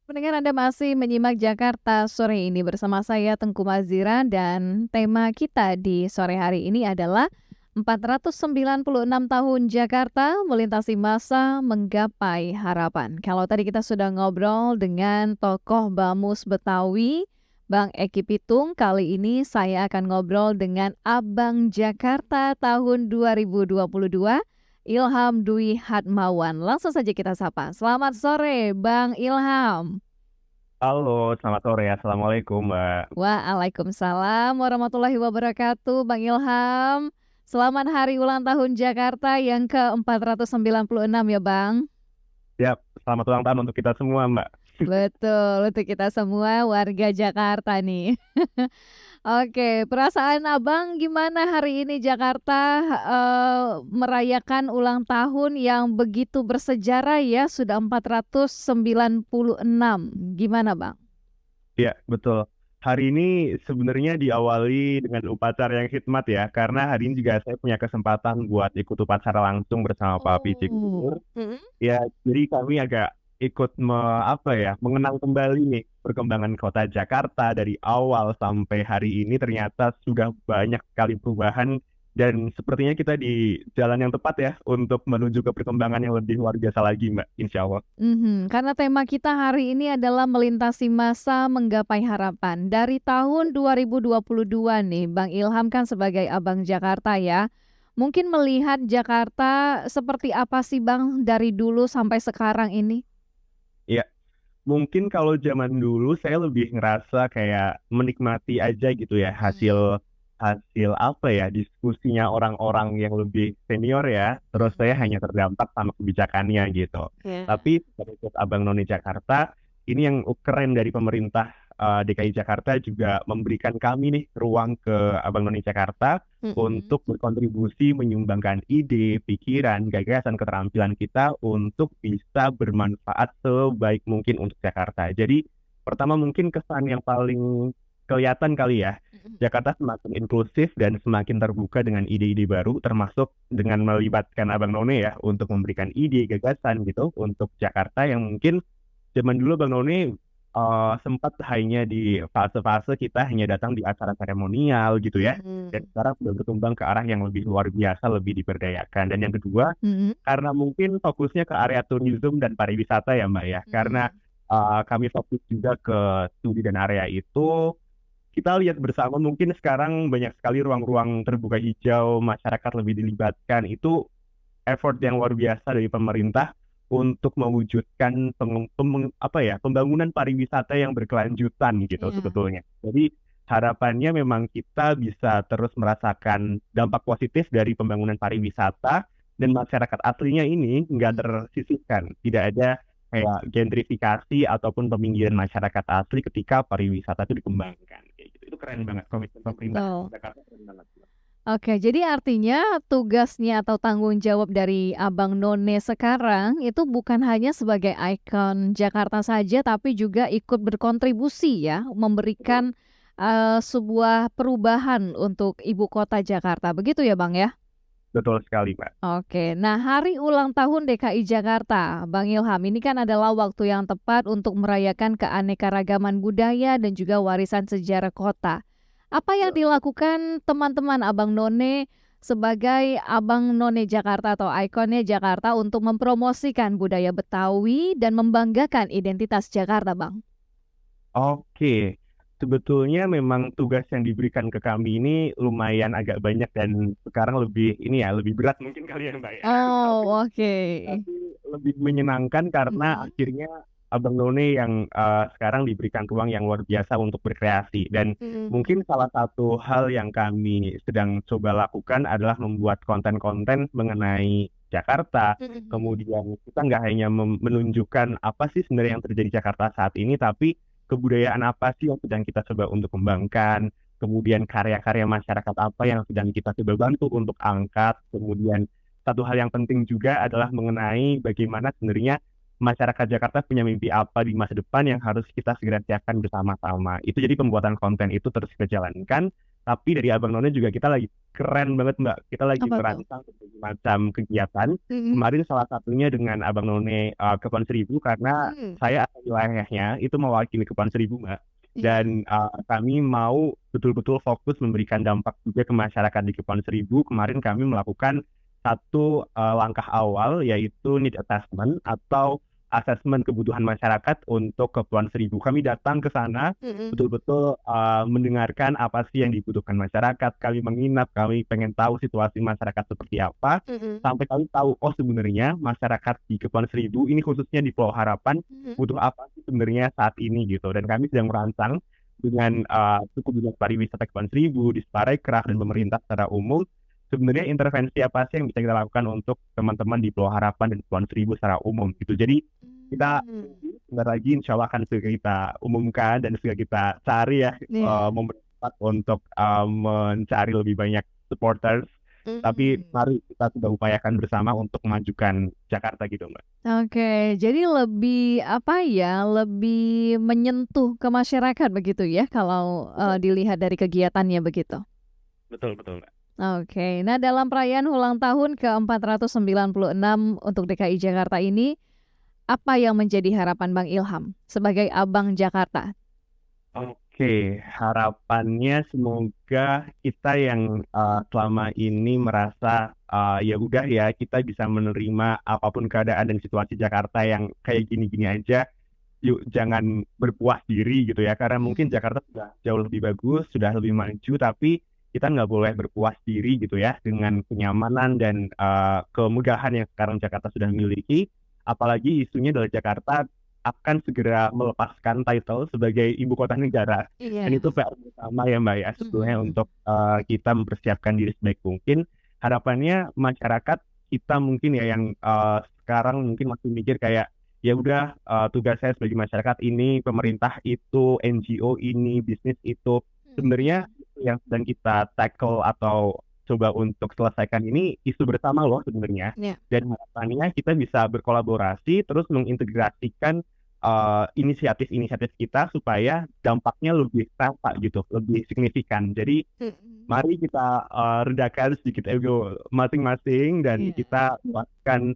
Pendengar Anda masih menyimak Jakarta sore ini bersama saya Tengku Mazira dan tema kita di sore hari ini adalah 496 tahun Jakarta melintasi masa menggapai harapan. Kalau tadi kita sudah ngobrol dengan tokoh Bamus Betawi, Bang Eki Pitung, kali ini saya akan ngobrol dengan Abang Jakarta tahun 2022, Ilham Dwi Hatmawan. Langsung saja kita sapa. Selamat sore, Bang Ilham. Halo, selamat sore. Assalamualaikum, Mbak. Waalaikumsalam warahmatullahi wabarakatuh, Bang Ilham. Selamat hari ulang tahun Jakarta yang ke-496 ya, Bang. Siap, selamat ulang tahun untuk kita semua, Mbak. Betul, untuk kita semua warga Jakarta nih. Oke, perasaan Abang gimana hari ini Jakarta merayakan ulang tahun yang begitu bersejarah ya, sudah 496. Gimana, Bang? Iya, betul. Hari ini sebenarnya diawali dengan upacara yang khidmat ya, karena hari ini juga saya punya kesempatan buat ikut upacara langsung bersama Pak PJ Oh. Gubernur. Ya, jadi kami agak ikut mengenang kembali nih perkembangan kota Jakarta dari awal sampai hari ini ternyata sudah banyak sekali perubahan dan sepertinya kita di jalan yang tepat ya untuk menuju ke perkembangan yang lebih luar biasa lagi, Mbak, insya Allah. Karena tema kita hari ini adalah melintasi masa menggapai harapan. Dari tahun 2022 nih, Bang Ilham kan sebagai Abang Jakarta ya. Mungkin melihat Jakarta seperti apa sih Bang dari dulu sampai sekarang ini? Iya, mungkin kalau zaman dulu saya lebih ngerasa kayak menikmati aja gitu ya hasil Hmm. hasil apa ya diskusinya orang-orang yang lebih senior ya. Terus saya hanya terdampak sama kebijakannya gitu. Ya. Tapi sebagai Abang None Jakarta, ini yang keren dari pemerintah DKI Jakarta juga memberikan kami nih ruang ke Abang None Jakarta Mm-mm. untuk berkontribusi menyumbangkan ide, pikiran, gagasan, keterampilan kita untuk bisa bermanfaat sebaik mungkin untuk Jakarta. Jadi pertama mungkin kesan yang paling kelihatan kali ya, Mm-mm. Jakarta semakin inklusif dan semakin terbuka dengan ide-ide baru, termasuk dengan melibatkan Abang None ya untuk memberikan ide, gagasan gitu untuk Jakarta yang mungkin zaman dulu Bang None sempat hanya di fase-fase kita hanya datang di acara seremonial gitu ya. Dan Mm-mm. sekarang sudah berkembang ke arah yang lebih luar biasa, lebih diberdayakan. Dan yang kedua, Mm-mm. karena mungkin fokusnya ke area tourism dan pariwisata ya Mbak ya. Karena Mm-mm. kami fokus juga ke studi dan area itu, kita lihat bersama mungkin sekarang banyak sekali ruang-ruang terbuka hijau, masyarakat lebih dilibatkan. Itu effort yang luar biasa dari pemerintah untuk mewujudkan pembangunan pariwisata yang berkelanjutan gitu Iya. sebetulnya. Jadi harapannya memang kita bisa terus merasakan dampak positif dari pembangunan pariwisata dan masyarakat aslinya ini nggak tersisihkan. Tidak ada kayak gentrifikasi ataupun peminggiran masyarakat asli ketika pariwisata itu dikembangkan. Kayak gitu. Itu keren banget komitmen pemerintah Betul. Jakarta keren banget. Oke, jadi artinya tugasnya atau tanggung jawab dari Abang None sekarang itu bukan hanya sebagai ikon Jakarta saja, tapi juga ikut berkontribusi ya, Betul, memberikan sebuah perubahan untuk ibu kota Jakarta. Begitu ya, Bang ya? betul sekali, Pak. Oke, nah hari ulang tahun DKI Jakarta, Bang Ilham, ini kan adalah waktu yang tepat untuk merayakan keanekaragaman budaya dan juga warisan sejarah kota. Apa yang dilakukan teman-teman Abang None sebagai Abang None Jakarta atau ikonnya Jakarta untuk mempromosikan budaya Betawi dan membanggakan identitas Jakarta, Bang? Oke, sebetulnya memang tugas yang diberikan ke kami ini lumayan agak banyak dan sekarang lebih ini ya, lebih berat mungkin kali ya Mbak ya. Tapi Oh, oke. tapi lebih menyenangkan karena Mm-mm. akhirnya Abang None yang sekarang diberikan ruang yang luar biasa untuk berkreasi dan Mm-mm. mungkin salah satu hal yang kami sedang coba lakukan adalah membuat konten-konten mengenai Jakarta. Mm-mm. Kemudian kita nggak hanya menunjukkan apa sih sebenarnya yang terjadi di Jakarta saat ini, tapi kebudayaan apa sih yang sedang kita coba untuk kembangkan, kemudian karya-karya masyarakat apa yang sedang kita coba bantu untuk angkat, kemudian satu hal yang penting juga adalah mengenai bagaimana sebenarnya masyarakat Jakarta punya mimpi apa di masa depan yang harus kita segera siapkan bersama-sama. Itu jadi pembuatan konten itu terus kita jalankan Tapi dari Abang None juga kita lagi keren banget Mbak. Kita lagi Apa tuh? merancang berbagai macam kegiatan. Mhm. Kemarin salah satunya dengan Abang None Kepulauan Seribu karena Mmm, saya asal wilayahnya itu mewakili Kepulauan Seribu Mbak. iya. Dan kami mau betul-betul fokus memberikan dampak juga ke masyarakat di Kepulauan Seribu. Kemarin kami melakukan satu langkah awal yaitu need assessment atau asesmen kebutuhan masyarakat untuk Kepulauan Seribu. Kami datang ke sana Mhm. betul-betul mendengarkan apa sih yang dibutuhkan masyarakat. Kami menginap, kami pengen tahu situasi masyarakat seperti apa. Mhm. Sampai kami tahu, oh sebenarnya masyarakat di Kepulauan Seribu, ini khususnya di Pulau Harapan, Mhm. butuh apa sih sebenarnya saat ini gitu. Dan kami sedang merancang dengan suku dinas pariwisata Kepulauan Seribu, Disparekraf, dan pemerintah secara umum, sebenarnya intervensi apa sih yang bisa kita lakukan untuk teman-teman di Pulau Harapan dan Kepulauan Seribu secara umum gitu. Jadi kita Mmm, sebentar lagi insya Allah akan segera kita umumkan dan segera kita cari ya iya. momen tepat untuk mencari lebih banyak supporters. Tapi Mmm. mari kita coba upayakan bersama untuk memajukan Jakarta gitu Mbak. Oke, jadi lebih, apa ya, lebih menyentuh ke masyarakat begitu ya kalau, Betul, dilihat dari kegiatannya begitu? betul, betul Mbak. Oke. Nah, dalam perayaan ulang tahun ke-496 untuk DKI Jakarta ini, apa yang menjadi harapan Bang Ilham sebagai Abang Jakarta? Oke, harapannya semoga kita yang selama ini merasa ya udah ya kita bisa menerima apapun keadaan dan situasi Jakarta yang kayak gini-gini aja. Yuk jangan berpuas diri gitu ya, karena mungkin Mmm, Jakarta sudah jauh lebih bagus, sudah lebih maju, tapi kita nggak boleh berpuas diri gitu ya dengan kenyamanan dan kemudahan yang sekarang Jakarta sudah miliki. Apalagi isunya adalah Jakarta akan segera melepaskan title sebagai ibu kota negara. Dan iya. itu PR bersama ya Mbak ya, sebetulnya Mhm. untuk kita mempersiapkan diri sebaik mungkin. Harapannya masyarakat kita mungkin ya yang sekarang mungkin masih mikir kayak ya udah tugas saya sebagai masyarakat ini, pemerintah itu, NGO ini, bisnis itu. Sebenarnya Mhm. yang sedang kita tackle atau coba untuk selesaikan ini isu bersama loh sebenarnya. Iya. Dan harapannya kita bisa berkolaborasi terus mengintegrasikan inisiatif-inisiatif kita supaya dampaknya lebih terasa gitu, lebih signifikan. Jadi Mhm. mari kita redakan sedikit ego masing-masing dan Iya. kita lakukan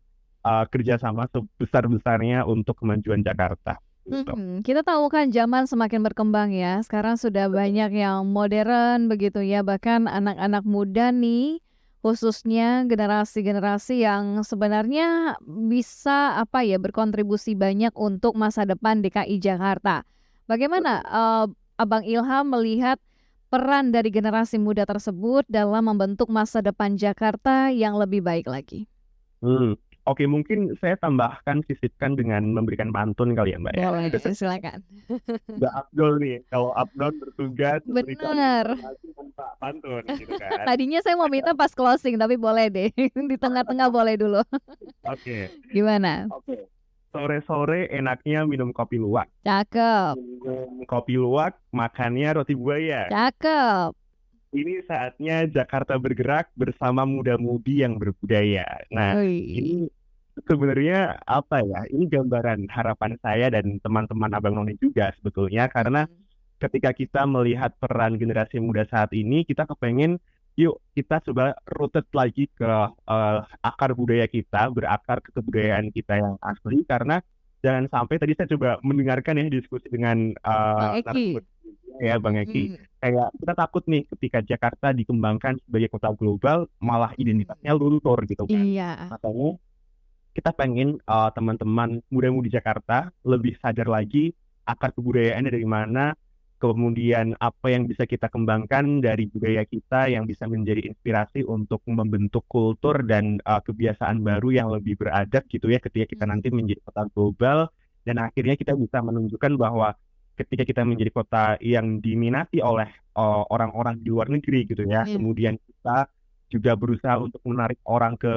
kerjasama sebesar-besarnya untuk kemajuan Jakarta. Gitu. Kita tahu kan zaman semakin berkembang ya, sekarang sudah Betul. banyak yang modern begitu ya, bahkan anak-anak muda nih, khususnya generasi-generasi yang sebenarnya bisa, apa ya, berkontribusi banyak untuk masa depan DKI Jakarta. Bagaimana, Betul. Abang Ilham melihat peran dari generasi muda tersebut dalam membentuk masa depan Jakarta yang lebih baik lagi? Hmm. Oke, mungkin saya tambahkan, sisipkan dengan memberikan pantun kali ya, Mbak ya. Boleh, silakan. Mbak Abdul nih, kalau Abdul bertugas memberikan Bener. informasi tanpa pantun gitu kan. Tadinya saya mau minta pas closing, tapi boleh deh, di tengah-tengah boleh dulu. Oke, Gimana? oke. Sore-sore enaknya minum kopi luwak. Cakep, Minum kopi luwak, makannya roti buaya. cakep. Ini saatnya Jakarta bergerak bersama muda-mudi yang berbudaya. Nah, Wih, ini sebenarnya apa ya? Ini gambaran harapan saya dan teman-teman Abang Noni juga sebetulnya karena mhm, ketika kita melihat peran generasi muda saat ini, kita kepengen yuk kita coba rooted lagi ke akar budaya kita, berakar ke kebudayaan kita yang asli karena jangan sampai tadi saya coba mendengarkan ya diskusi dengan Bang narasumber Eki. ya Bang Eki. Mhm, Kayak kita takut nih ketika Jakarta dikembangkan sebagai kota global, malah mhm. identitasnya luntur gitu kan. Iya, Makanya kita pengen teman-teman muda-mudi Jakarta lebih sadar lagi akar kebudayaannya dari mana, kemudian apa yang bisa kita kembangkan dari budaya kita yang bisa menjadi inspirasi untuk membentuk kultur dan kebiasaan baru yang lebih beradab gitu ya ketika kita nanti mhm, menjadi kota global dan akhirnya kita bisa menunjukkan bahwa ketika kita menjadi kota yang diminati oleh orang-orang di luar negeri gitu ya, iya, kemudian kita juga berusaha untuk menarik orang ke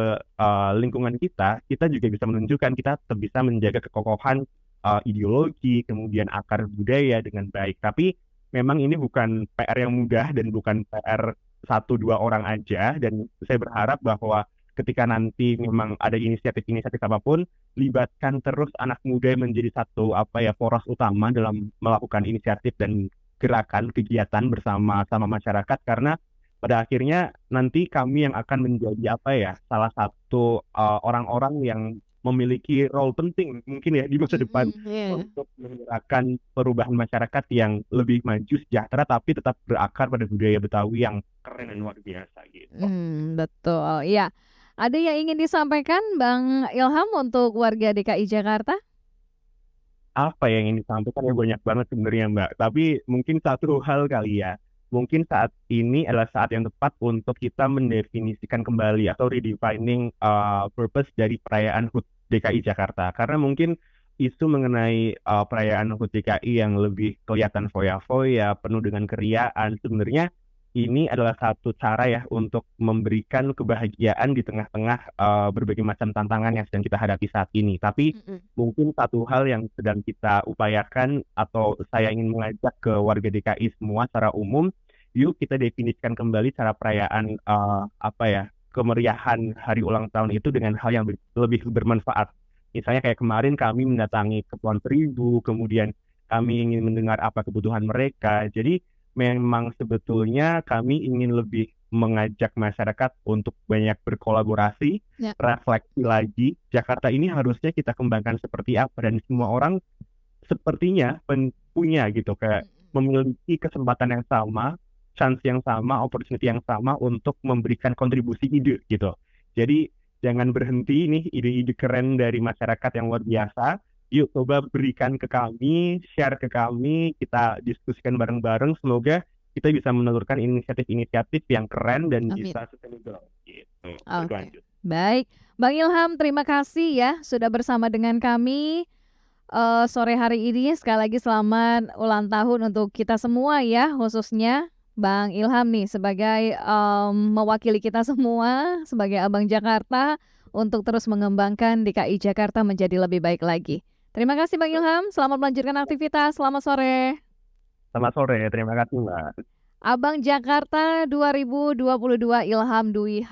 lingkungan kita juga bisa menunjukkan kita tetap bisa menjaga kekokohan ideologi, kemudian akar budaya dengan baik. Tapi memang ini bukan PR yang mudah dan bukan PR satu dua orang aja. Dan saya berharap bahwa ketika nanti memang ada inisiatif-inisiatif apapun, libatkan terus anak muda yang menjadi satu apa ya poros utama dalam melakukan inisiatif dan gerakan, kegiatan bersama sama masyarakat karena pada akhirnya nanti kami yang akan menjadi apa ya, salah satu orang-orang yang memiliki role penting mungkin ya di masa depan Iya. untuk menggerakkan perubahan masyarakat yang lebih maju, sejahtera, tapi tetap berakar pada budaya Betawi yang keren dan luar biasa gitu. Betul, iya. Ada yang ingin disampaikan Bang Ilham untuk warga DKI Jakarta? Apa yang ingin disampaikan ya banyak banget sebenarnya Mbak. Tapi mungkin satu hal kali ya. Mungkin saat ini adalah saat yang tepat untuk kita mendefinisikan kembali atau redefining purpose dari perayaan HUT DKI Jakarta. Karena mungkin isu mengenai perayaan HUT DKI yang lebih kelihatan foya-foya, penuh dengan keriaan, sebenarnya ini adalah satu cara ya untuk memberikan kebahagiaan di tengah-tengah berbagai macam tantangan yang sedang kita hadapi saat ini. Tapi Mhm. mungkin satu hal yang sedang kita upayakan atau saya ingin mengajak ke warga DKI semua secara umum, yuk kita definisikan kembali cara perayaan apa ya, kemeriahan hari ulang tahun itu dengan hal yang lebih bermanfaat. Misalnya kayak kemarin kami mendatangi Kepulauan Seribu, kemudian kami ingin mendengar apa kebutuhan mereka. Jadi memang sebetulnya kami ingin lebih mengajak masyarakat untuk banyak berkolaborasi, Ya. refleksi lagi, Jakarta ini harusnya kita kembangkan seperti apa, dan semua orang sepertinya punya gitu, kayak memiliki kesempatan yang sama, chance yang sama, opportunity yang sama untuk memberikan kontribusi ide gitu. Jadi jangan berhenti nih ide-ide keren dari masyarakat yang luar biasa. Yuk coba berikan ke kami, share ke kami, kita diskusikan bareng-bareng. Semoga kita bisa menelurkan inisiatif-inisiatif yang keren dan Amin. bisa sustainable gitu, Oke. berkelanjut. Baik, Bang Ilham terima kasih ya sudah bersama dengan kami, sore hari ini. Sekali lagi selamat ulang tahun untuk kita semua ya, khususnya Bang Ilham nih sebagai, mewakili kita semua sebagai Abang Jakarta untuk terus mengembangkan DKI Jakarta menjadi lebih baik lagi. Terima kasih Bang Ilham, selamat melanjutkan aktivitas, selamat sore. Selamat sore, terima kasih Mbak. Abang Jakarta 2022 Ilham Dwi